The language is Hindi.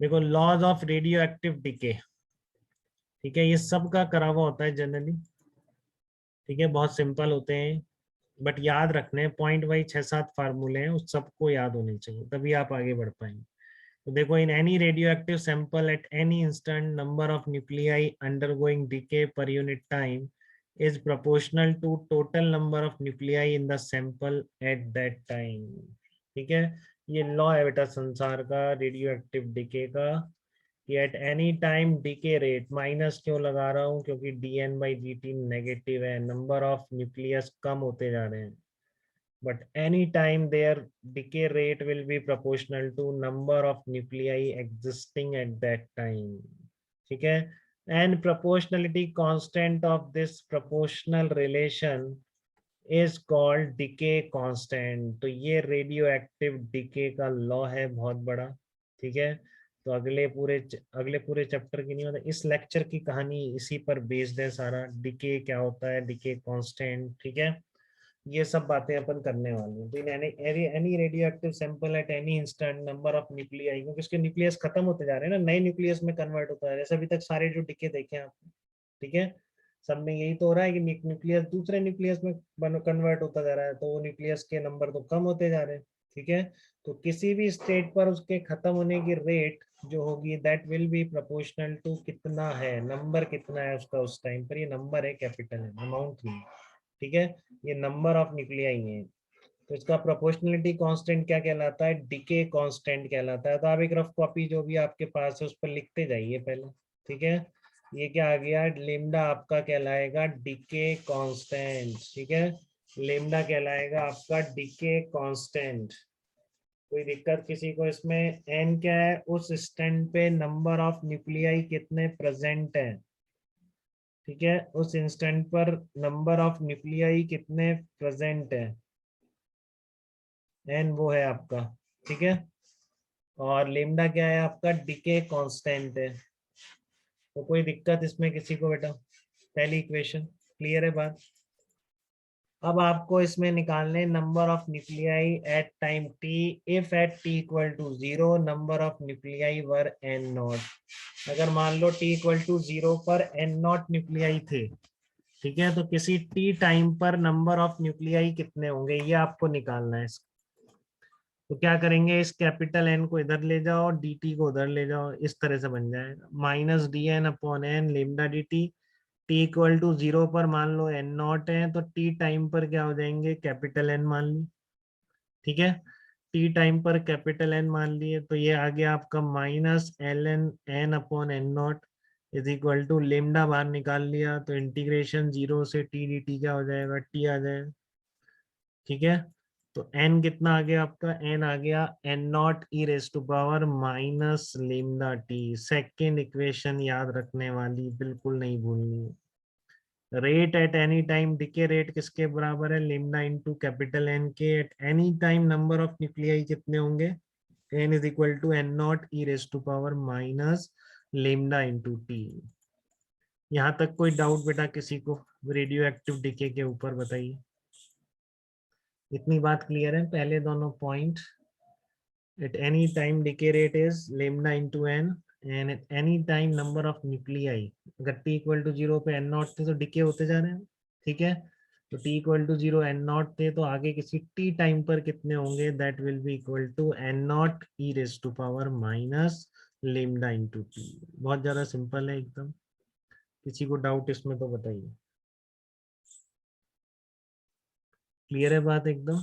देखो laws of radioactive decay, ठीक है, ये सब का करा हुआ होता है जनरली, ठीक है, बहुत सिंपल होते हैं, बट याद रखने पॉइंट वाइज 6-7 फार्मूले हैं, उस सबको याद होने चाहिए, तभी आप आगे बढ़ पाएंगे। तो देखो, in any radioactive sample at any instant number of nuclei undergoing decay per unit time is proportional to total number of nuclei in the sample at that time। ठीक है, ये लॉ है बेटा संसार का, रेडियो एक्टिव डिके का, कि eight any time DK rate, minus क्यों लगा रहा हूँ, क्योंकि dn/dt नेगेटिव है, नंबर ऑफ न्यूक्लियस कम होते जा रहे हैं, but any time their decay rate will be proportional to number of nuclei existing at that time। ठीक है, and proportionality constant of this proportional relation is called decay constant। तो ये रेडियो एक्टिव डिके का लॉ है बहुत बड़ा, ठीक है। तो अगले पूरे चैप्टर की नहीं, मतलब इस लेक्चर की कहानी इसी पर बेस्ड है सारा, डिके क्या होता है, डिके कांस्टेंट, ठीक है, ये सब बातें अपन करने वाले हैं। तो any radioactive sample at any instant number of nuclei, क्योंकि उसके न्यूक्लियस खत्म होते जा रहे हैं ना, नए न्यूक्लियस में कन्वर्ट होता है, जैसे अभी तक सारे जो डिके देखे हैं आपने, ठीक है, सब में यही तो हो रहा है कि न्यूक्लियस दूसरे न्यूक्लियस में कन्वर्ट होता जा रहा है, तो वो न्यूक्लियस के नंबर तो कम होते जा रहे हैं, ठीक है। तो किसी भी स्टेट पर उसके खत्म होने की रेट जो होगी that will be proportional to कितना है, नंबर कितना है उसका उस टाइम पर, ये नंबर है, कैपिटल है, अमाउंट नहीं, ठीक है, ये नंबर ऑफ न्यूक्लियाई है। तो इसका प्रोपोर्शनलिटी कांस्टेंट क्या कहलाता है, डिके कांस्टेंट कहलाता है। तो आप एक रफ कॉपी जो भी आपके पास है उस पर लिखते जाइए पहले, ठीक है। ये क्या आ गया, लेमडा आपका कहलाएगा डिके कांस्टेंट, ठीक है, लेमडा कहलाएगा आपका डिके कांस्टेंट। कोई दिक्कत किसी को इसमें? एन क्या है, उस स्टैंड पे नंबर ऑफ न्यूक्लियाई कितने प्रेजेंट है, ठीक है, उस इंस्टेंट पर नंबर ऑफ न्यूक्लियाई कितने प्रेजेंट है, एन वो है आपका, ठीक है। और लेमडा क्या है आपका, डिके कांस्टेंट है। तो कोई दिक्कत इसमें किसी को बेटा? पहली इक्वेशन क्लियर है बात? अब आपको इसमें निकालने number of nuclei at time t, if at t equal to 0 number of nuclei were n nought. अगर मान लो टी इक्वल टू 0 पर एन नॉट न्यूक्लियाई थे, ठीक है, तो किसी टी टाइम पर नंबर ऑफ न्यूक्लियाई कितने होंगे ये आपको निकालना है। तो क्या करेंगे, इस कैपिटल एन को इधर ले जाओ, डी टी को उधर ले जाओ, इस तरह से बन जाएगा minus d n upon n lambda d t. T equal to 0 पर मान लो एन नॉट है, तो टी टाइम पर क्या हो जाएंगे, कैपिटल एन मान ली, ठीक है, टी टाइम पर कैपिटल एन मान लिए, तो ये आ गया आपका minus l n n upon n nought is equal to lambda बाहर निकाल लिया, तो इंटीग्रेशन 0 से टी डी टी क्या हो जाएगा, टी आ जाएगा, ठीक है। तो n कितना आ गया आपका, n आ गया n nought e raise to power minus lambda t. Second equation याद रखने वाली, बिल्कुल नहीं भूलनी। Rate at any time decay rate किसके बराबर है, लेमडा इनटू कैपिटल एन के। At any time number of nuclei कितने होंगे, n is equal to n nought e raise to power minus lambda into t. यहाँ तक कोई डाउट बेटा किसी को रेडियो एक्टिव डिके के ऊपर? बताइए, इतनी बात क्लियर है पहले दोनों point? At any time decay rate is lambda into n, and at any time number of nuclei, अगर t इक्वल टू 0 पे n नॉट थे तो डिके होते जा रहे हैं, ठीक है। तो t equal to 0 n nought थे, तो आगे किसी t टाइम पर कितने होंगे, that will be equal to n nought e raise to power minus lambda into t. बहुत ज्यादा सिंपल है एकदम। किसी को डाउट इसमें तो बताइए, क्लियर है बात एकदम?